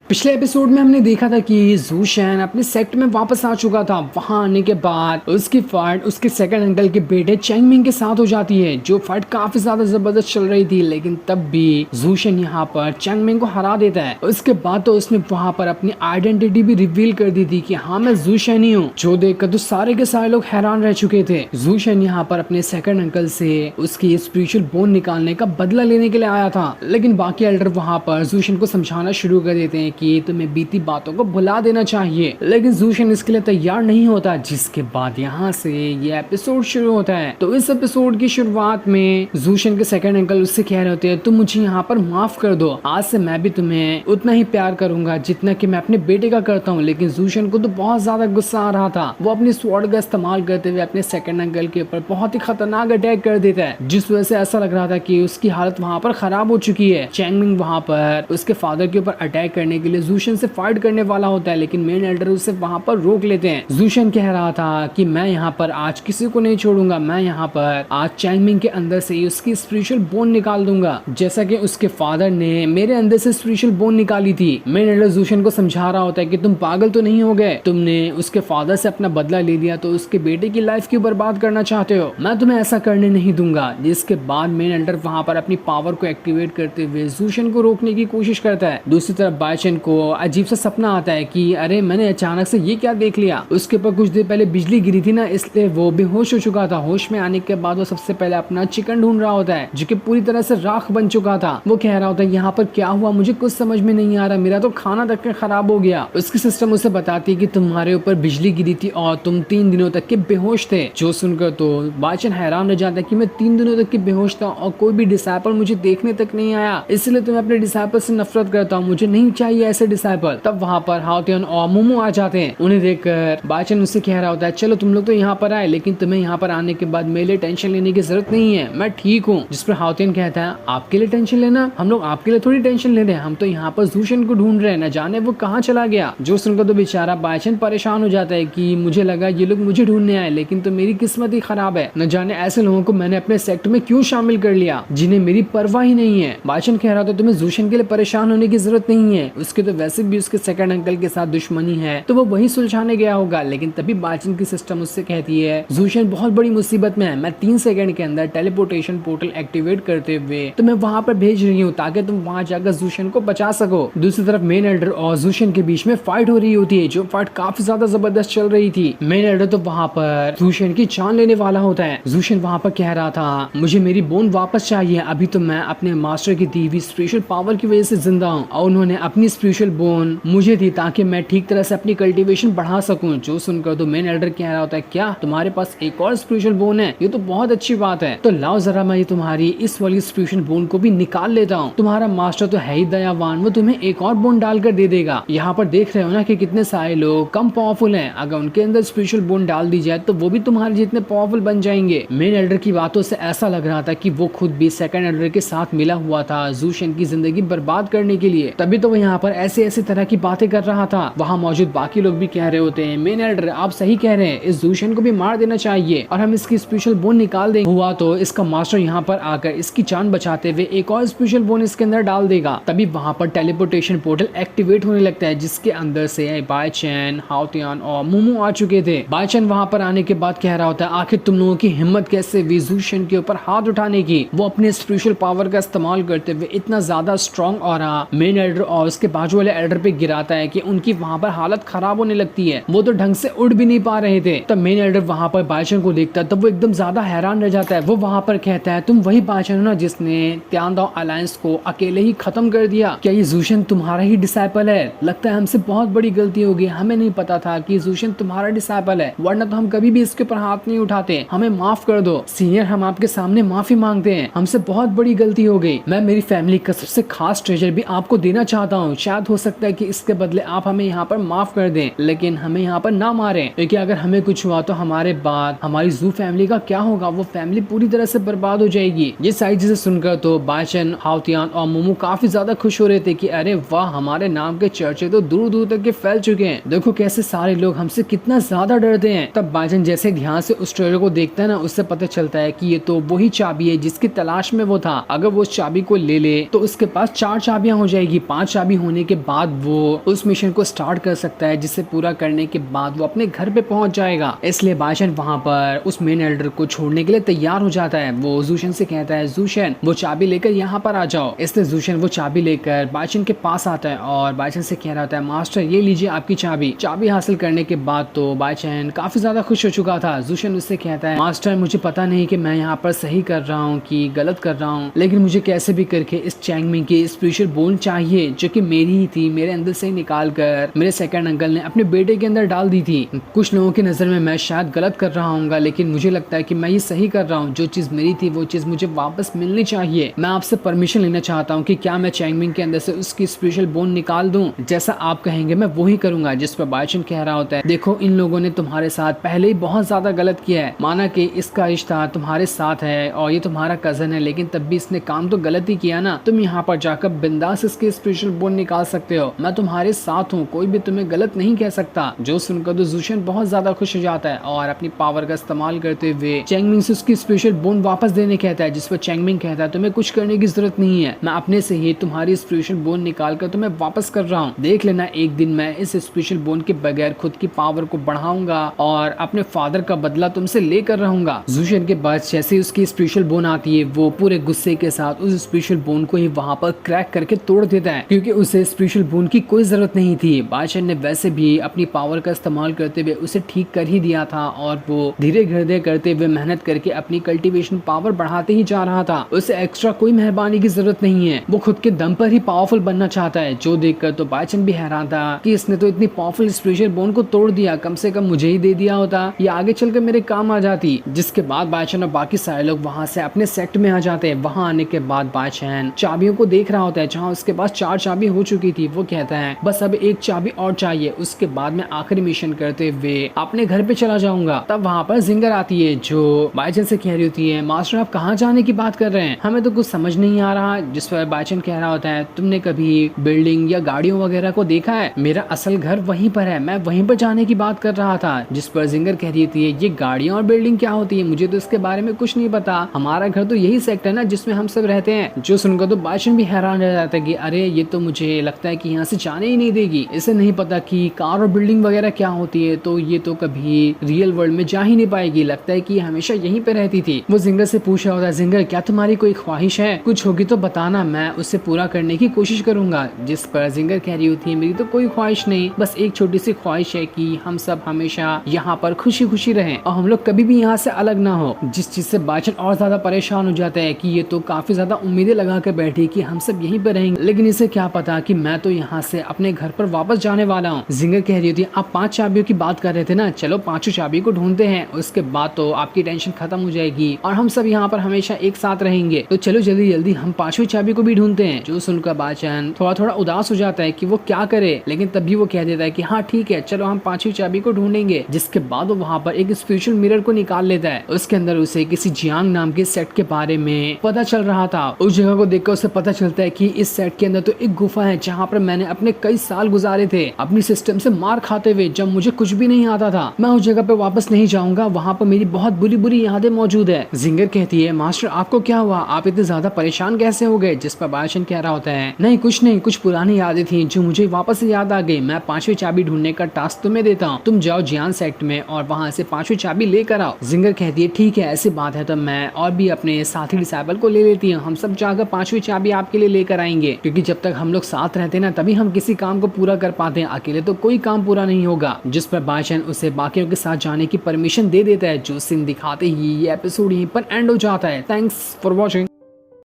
पिछले एपिसोड में हमने देखा था कि ज़ूशेन अपने सेक्ट में वापस आ चुका था। वहां आने के बाद उसकी फाइट उसके सेकंड अंकल के बेटे चैंगमिंग के साथ हो जाती है, जो फाइट काफी ज्यादा जबरदस्त चल रही थी। लेकिन तब भी ज़ूशेन यहाँ पर चैंगमिंग को हरा देता है। उसके बाद तो उसने वहां पर अपनी आइडेंटिटी भी रिवील कर दी थी कि हाँ मैं ज़ूशेन ही हूँ, जो देखकर तो सारे के सारे लोग हैरान रह चुके थे। ज़ूशेन यहाँ पर अपने सेकंड अंकल से उसकी स्पिरिचुअल बोन निकालने का बदला लेने के लिए आया था। लेकिन बाकी एल्डर वहां पर ज़ूशेन को समझाना शुरू कर देते हैं कि तुम्हें बीती बातों को भुला देना चाहिए, लेकिन ज़ूशेन इसके लिए तैयार नहीं होता। जिसके बाद यहाँ से ये एपिसोड शुरू होता है। तो इस एपिसोड की शुरुआत में ज़ूशेन के सेकंड अंकल उससे कह रहे होते हैं तुम मुझे यहाँ पर माफ कर दो, आज से मैं भी तुम्हें उतना ही प्यार करूंगा जितना कि मैं अपने बेटे का करता हूँ। लेकिन ज़ूशेन को तो बहुत ज्यादा गुस्सा आ रहा था। वो अपनी स्वॉर्ड का इस्तेमाल करते हुए अपने सेकंड अंकल के ऊपर बहुत ही खतरनाक अटैक कर देता है, जिस वजह से ऐसा लग रहा था कि उसकी हालत वहाँ पर खराब हो चुकी है। चैंगमिंग वहाँ पर उसके फादर के ऊपर अटैक करने के लिए ज़ूशेन से फाइट करने वाला होता है, लेकिन मेन एल्डर उसे वहां पर रोक लेते हैं। ज़ूशेन कह रहा था कि मैं यहाँ पर आज किसी को नहीं छोड़ूंगा, मैं यहाँ पर आज चैंगमिंग के अंदर से ही उसकी स्पिरिचुअल बोन निकाल दूंगा, जैसा कि उसके फादर ने मेरे अंदर से स्पिरिचुअल बोन निकाली थी। मेन एल्डर ज़ूशेन को समझा रहा होता है कि तुम पागल तो नहीं हो गए, तुमने उसके फादर से अपना बदला ले लिया तो उसके बेटे की लाइफ क्यों बर्बाद करना चाहते हो, मैं तुम्हें ऐसा करने नहीं दूंगा। जिसके बाद मेन एल्डर वहां पर अपनी पावर को एक्टिवेट करते हुए ज़ूशेन को रोकने की कोशिश करता है। दूसरी तरफ बाइचेन को अजीब सा सपना आता है कि अरे मैंने अचानक से ये क्या देख लिया। उसके ऊपर कुछ देर पहले बिजली गिरी थी ना, इसलिए वो बेहोश हो चुका था। होश में आने के बाद वो सबसे पहले अपना चिकन ढूंढ रहा होता है, जो कि पूरी तरह से राख बन चुका था। वो कह रहा होता है यहाँ पर क्या हुआ, मुझे कुछ समझ में नहीं आ रहा, मेरा तो खाना तक के खराब हो गया। उसकी सिस्टम उसे बताती है कि तुम्हारे ऊपर बिजली गिरी थी और तुम 3 दिनों तक के बेहोश थे। जो सुनकर तो बाइचेन हैरान रह जाता है कि मैं 3 दिनों तक के बेहोश था और कोई भी डिसाइपल मुझे देखने तक नहीं आया, इसलिए तो मैं अपने डिसाइपल से नफरत करता हूँ, मुझे नहीं चाहिए ऐसे डिसाइपल। तब वहाँ पर हाओतियन और मोमो आ जाते हैं। उन्हें देखकर बाइचेन उससे कह रहा होता है चलो तुम लोग तो यहाँ पर आए, लेकिन तुम्हें यहाँ पर आने के बाद मेरे लिए टेंशन लेने की जरूरत नहीं है, मैं ठीक हूँ। जिस पर हाओतियन कहता है आपके लिए टेंशन लेना, हम लोग आपके लिए थोड़ी टेंशन ले रहे हैं, हम तो यहाँ पर ज़ूशेन को ढूंढ रहे हैं, न जाने वो कहाँ चला गया। जो सुनकर तो बेचारा बाइचेन परेशान हो जाता है कि मुझे लगा ये लोग मुझे ढूंढने आए, लेकिन तो मेरी किस्मत ही खराब है, न जाने ऐसे लोगों को मैंने अपने सेक्ट में क्यों शामिल कर लिया जिन्हें मेरी परवाह ही नहीं है। बाइचेन कह रहा था तुम्हें ज़ूशेन के लिए परेशान होने की जरूरत नहीं है, उसके तो वैसे भी उसके सेकंड अंकल के साथ दुश्मनी है, तो वो वही सुलझाने गया होगा। लेकिन तभी बाइचेन की सिस्टम उससे कहती है ज़ूशेन बहुत बड़ी मुसीबत में है, मैं 3 सेकंड के अंदर टेलीपोर्टेशन पोर्टल एक्टिवेट करते हुए तुम्हें वहां पर भेज रही हूँ ताकि तुम वहां जाकर ज़ूशेन को बचा सको। दूसरी तरफ मेन एल्डर और ज़ूशेन के बीच में फाइट हो रही होती है, जो फाइट काफी ज्यादा जबरदस्त चल रही थी। मेन एल्डर तो वहां पर ज़ूशेन की जान लेने वाला होता है। ज़ूशेन वहां पर कह रहा था मुझे मेरी बोन वापस चाहिए, अभी तो मैं अपने मास्टर की दी हुई स्पिरिचुअल पावर की वजह से जिंदा हूँ और उन्होंने अपनी स्पिरिचुअल बोन मुझे दी ताकि मैं ठीक तरह से अपनी कल्टीवेशन बढ़ा सकूं। जो सुनकर तो मेन एल्डर कह रहा होता है क्या तुम्हारे पास एक और स्पिरिचुअल बोन है, ये तो बहुत अच्छी बात है, तो लाओ जरा मैं तुम्हारी इस वाली स्पिरिचुअल बोन को भी निकाल लेता हूँ। तुम्हारा मास्टर तो है ही दयावान, वो तुम्हें एक और बोन डालकर दे देगा। यहाँ पर देख रहे हो ना कि कितने सारे लोग कम पावरफुल हैं, अगर उनके अंदर स्पिरिचुअल बोन डाल दी जाए तो वो भी तुम्हारे जितने पावरफुल बन जाएंगे। मेन एल्डर की बातों से ऐसा लग रहा था कि वो खुद भी सेकंड एल्डर के साथ मिला हुआ था ज़ूशेन की जिंदगी बर्बाद करने के लिए, तभी तो वो यहाँ पर ऐसे ऐसे तरह की बातें कर रहा था। वहाँ मौजूद बाकी लोग भी कह रहे होते हैं मेन एल्डर आप सही कह रहे हैं, इस ज़ूशेन को भी मार देना चाहिए और हम इसकी स्पेशल बोन निकाल देंगे। हुआ तो इसका मास्टर यहाँ पर आकर इसकी जान बचाते हुए एक और स्पेशल बोन इसके अंदर डाल देगा। तभी वहाँ पर टेलीपोर्टेशन पोर्टल एक्टिवेट होने लगता है, जिसके अंदर से बाइचेन, हाओतियन और मोमो आ चुके थे। बाइचेन वहाँ पर आने के बाद कह रहा होता है आखिर तुम लोगों की हिम्मत कैसे हुई ज़ूशेन के ऊपर हाथ उठाने की। वो अपने स्पिरिचुअल पावर का इस्तेमाल करते हुए इतना ज्यादा स्ट्रॉन्ग ऑरा मेन एल्डर और उसके बाजू वाले एल्डर पे गिराता है कि उनकी वहाँ पर हालत खराब होने लगती है, वो तो ढंग से उड़ भी नहीं पा रहे थे। तब मेन एल्डर वहाँ पर बाइचेन को देखता है, तब वो एकदम ज्यादा हैरान रह जाता है। वो वहाँ पर कहता है तुम वही बाइचेन हो ना जिसने त्यानदाओ अलायंस को अकेले ही खत्म कर दिया, क्या ये ज़ूशेन तुम्हारा ही डिसाइपल है? लगता है हमसे बहुत बड़ी गलती हो गई, हमें नहीं पता था कि ज़ूशेन तुम्हारा डिसाइपल है, वरना तो हम कभी भी इसके ऊपर हाथ नहीं उठाते, हमें माफ कर दो सीनियर, हम आपके सामने माफी मांगते हैं, हमसे बहुत बड़ी गलती हो गई। मैं मेरी फैमिली का सबसे खास ट्रेजर भी आपको देना चाहता हूँ, शायद हो सकता है कि इसके बदले आप हमें यहाँ पर माफ कर दें, लेकिन हमें यहाँ पर ना मारें, क्योंकि अगर हमें कुछ हुआ तो हमारे बाद हमारी ज़ू फैमिली का क्या होगा, वो फैमिली पूरी तरह से बर्बाद हो जाएगी। ये सारी चीजें सुनकर तो बाइचेन, हाओतियन और मोमो काफी ज्यादा खुश हो रहे थे कि अरे वाह, हमारे नाम के चर्चे तो दूर दूर तक के फैल चुके हैं, देखो कैसे सारे लोग हमसे कितना ज्यादा डरते हैं। तब बाइचेन जैसे ध्यान से उस ट्रेजर को देखता है ना, उससे पता चलता है कि ये तो वही चाबी है जिसकी तलाश में वो था। अगर वो उस चाबी को ले ले तो उसके पास 4 चाबियां हो जाएगी, 5 चाबी होने होने के बाद वो उस मिशन को स्टार्ट कर सकता है, जिसे पूरा करने के बाद वो अपने घर पे पहुंच जाएगा। इसलिए बाइचेन वहां पर उस मेन एल्डर को छोड़ने के लिए तैयार हो जाता है। वो जूशन से कहता है, जूशन वो चाबी लेकर यहाँ पर आ जाओ। इसलिए जूशन वो चाबी लेकर बाइचेन के पास आता है और बाइचेन से कह रहा होता है, मास्टर ये लीजिए आपकी चाबी। चाबी हासिल करने के बाद तो बाइचेन काफी ज्यादा खुश हो चुका था। जूशन उससे कहता है, मास्टर मुझे पता नहीं कि मैं यहाँ पर सही कर रहा हूँ कि गलत कर रहा हूँ, लेकिन मुझे कैसे भी करके इस चैंगमिंग की स्पेशल बोन चाहिए जो कि मेरी ही थी, मेरे अंदर से निकाल कर मेरे सेकंड अंकल ने अपने बेटे के अंदर डाल दी थी। कुछ लोगों की नजर में मैं शायद गलत कर रहा हूँ, लेकिन मुझे लगता है कि मैं ये सही कर रहा हूँ। जो चीज मेरी थी वो चीज मुझे वापस मिलनी चाहिए। मैं आपसे परमिशन लेना चाहता हूँ कि क्या मैं चैंगमिंग के अंदर से उसकी स्पेशल बोन निकाल दूं। जैसा आप कहेंगे मैं वही करूंगा। जिस पर बाइचेन कह रहा होता है, देखो इन लोगों ने तुम्हारे साथ पहले ही बहुत ज्यादा गलत किया है। माना कि इसका रिश्ता तुम्हारे साथ है और ये तुम्हारा कजन है, लेकिन तब भी इसने काम तो गलत ही किया ना। तुम यहाँ पर जाकर बिंदास इसकी स्पेशल बोन निकाल सकते हो। मैं तुम्हारे साथ हूँ, कोई भी तुम्हें गलत नहीं कह सकता। जो सुनकर तो जूशन बहुत ज्यादा खुश हो जाता है और अपनी पावर का इस्तेमाल करते हुए चैंगमिंग से उसकी स्पेशल बोन वापस देने कहता है। जिस पर चैंगमिंग कहता है, तुम्हें कुछ करने की जरूरत नहीं है, मैं अपने से ही तुम्हारी स्पेशल बोन निकाल कर तुम्हें वापस कर रहा हूँ। देख लेना एक दिन मैं इस स्पेशल बोन के बगैर खुद की पावर को बढ़ाऊंगा और अपने फादर का बदला तुमसे लेकर रहूंगा। जूशन के बाद जैसे उसकी स्पेशल बोन आती है, वो पूरे गुस्से के साथ उस स्पेशल बोन को ही वहां पर क्रैक करके तोड़ देता है, क्योंकि उसे स्पेशल बोन की कोई जरूरत नहीं थी। बाइचेन ने वैसे भी अपनी पावर का इस्तेमाल करते हुए उसे ठीक कर ही दिया था और वो धीरे धीरे करते हुए मेहनत करके अपनी कल्टीवेशन पावर बढ़ाते ही जा रहा था। उसे एक्स्ट्रा कोई मेहरबानी की जरूरत नहीं है, वो खुद के दम पर ही पावरफुल बनना चाहता है। जो देखकर तो बाइचेन भी हैरान था कि इसने तो इतनी पावरफुल स्पेशल बोन को तोड़ दिया, कम से कम मुझे ही दे दिया होता, या आगे चलकर मेरे काम आ जाती। जिसके बाद बाइचेन और बाकी सारे लोग वहां से अपने सेक्ट में आ जाते हैं। वहां आने के बाद बाइचेन चाबियों को देख रहा होता है, जहाँ उसके पास 4 चाबी हो चुकी थी। वो कहता है, बस अब एक चाबी और चाहिए, उसके बाद मैं आखिरी मिशन करते हुए अपने घर पे चला जाऊंगा। तब वहाँ पर जिंगर आती है, जो बाइचेन से कह रही होती है, मास्टर आप कहाँ जाने की बात कर रहे हैं, हमें तो कुछ समझ नहीं आ रहा। जिस पर बाइचेन कह रहा होता है, तुमने कभी बिल्डिंग या गाड़ियों वगैरह को देखा है? मेरा असल घर वहीं पर है, मैं वहीं पर जाने की बात कर रहा था। जिस पर जिंगर कह रही होती है, ये गाड़ियाँ और बिल्डिंग क्या होती है, मुझे तो इसके बारे में कुछ नहीं पता, हमारा घर तो यही सेक्टर है ना जिसमें हम सब रहते हैं। जो सुनकर तो बाइचेन भी हैरान रह जाता है कि अरे ये तो मुझे लगता है कि यहाँ से जाने ही नहीं देगी, इसे नहीं पता कि कार और बिल्डिंग वगैरह क्या होती है, तो ये तो कभी रियल वर्ल्ड में जा ही नहीं पाएगी, लगता है कि हमेशा यहीं पे रहती थी। वो जिंगर से पूछ रहा होता है, जिंगर क्या तुम्हारी कोई ख्वाहिश है, कुछ होगी तो बताना, मैं उससे पूरा करने की कोशिश करूंगा। जिस पर जिंगर कह रही होती है, मेरी तो कोई ख्वाहिश नहीं, बस एक छोटी सी ख्वाहिश है कि हम सब हमेशा यहाँ पर खुशी खुशी रहें और हम लोग कभी भी यहाँ से अलग ना हो। जिस चीज से बाइचेन और ज्यादा परेशान हो जाता है कि ये तो काफी ज्यादा उम्मीदें लगा कर बैठी कि हम सब यहीं पर रहेंगे, लेकिन इसे क्या पता कि मैं तो यहाँ से अपने घर पर वापस जाने वाला हूँ। जिंगर कह रही होती है, आप 5 चाबियों की बात कर रहे थे ना, चलो 5 चाबी को ढूंढते हैं, उसके बाद तो आपकी टेंशन खत्म हो जाएगी और हम सब यहाँ पर हमेशा एक साथ रहेंगे। तो चलो जल्दी जल्दी हम 5वीं चाबी को भी ढूंढते हैं। जो सुनकर बाइचेन थोड़ा थोड़ा उदास हो जाता है कि वो क्या करे, लेकिन तभी वो कह देता है कि हाँ ठीक है, चलो हम 5वीं चाबी को ढूंढेंगे। जिसके बाद वो वहाँ पर एक स्पेशल मिरर को निकाल लेता है। उसके अंदर उसे किसी जियांग नाम के सेट के बारे में पता चल रहा था। उस जगह को देखकर उसे पता चलता है कि इस सेट के अंदर तो एक गुफा है जहाँ पर मैंने अपने कई साल गुजारे थे अपनी सिस्टम से मार खाते हुए, जब मुझे कुछ भी नहीं आता था। मैं उस जगह पे वापस नहीं जाऊंगा, वहाँ पर मेरी बहुत बुरी बुरी यादें मौजूद है। जिंगर कहती है, मास्टर आपको क्या हुआ, आप इतने ज्यादा परेशान कैसे हो गए? जिस पर बाइचेन कह रहा होता है, नहीं कुछ नहीं, कुछ पुरानी यादें थी जो मुझे वापस से याद आ गई। मैं 5वीं चाबी ढूंढने का टास्क तुम्हें देता हूँ, तुम जाओ जियान सेक्ट में और वहाँ से 5वीं चाबी लेकर आओ। जिंगर कहती है, ठीक है ऐसी बात है तो मैं और भी अपने साथी डिसाइबल को ले लेती हूँ, हम सब जाकर 5वीं चाबी आपके लिए लेकर आएंगे, क्योंकि जब तक हम लोग साथ रहते ना तभी हम किसी काम को पूरा कर पाते हैं, अकेले तो कोई काम पूरा नहीं होगा। जिस पर बाइचेन उसे बाकियों के साथ जाने की परमिशन दे देता है। जो सीन दिखाते ही ये एपिसोड यहीं पर एंड हो जाता है। Thanks for watching.